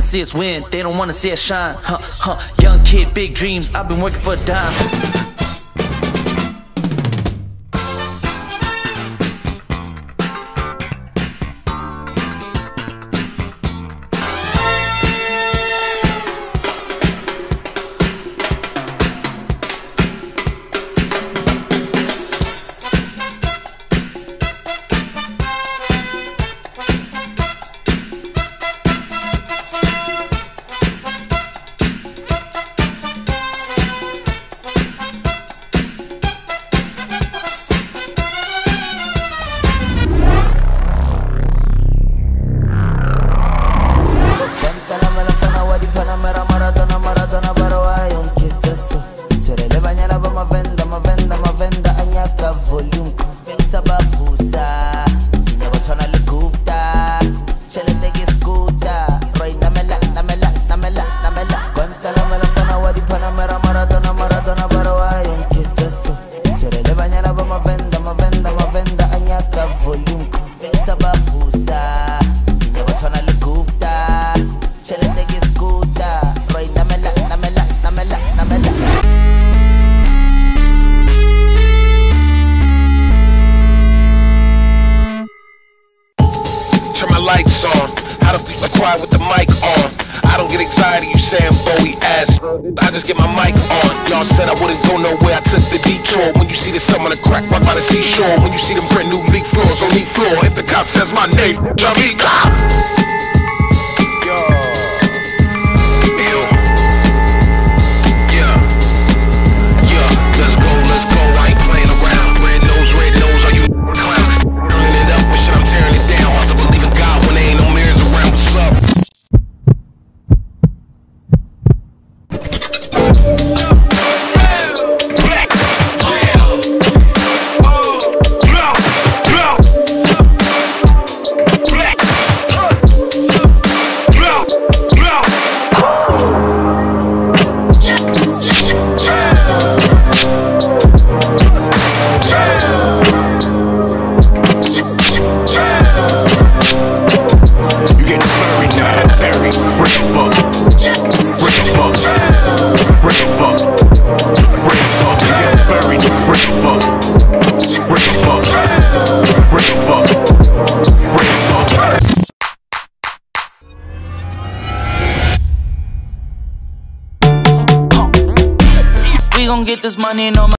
wanna see us win, they don't wanna see us shine. Young kid, big dreams, I've been working for a dime. Lights on, how to be quiet with the mic on. I don't get anxiety, you saying Bowie ass. I just get my mic on. Y'all said I wouldn't go nowhere, I took the detour. When you see the sun on the crack right by the seashore, when you see them brand new leak floors on each floor, if the cop says my name, I'm eat cop. Let's go, I ain't playing around. Red nose, are you clown? Turning it up, wishing I'm tearing it down. Hard to believe in God when there ain't no mirrors around. What's up? We gon' get this money no matter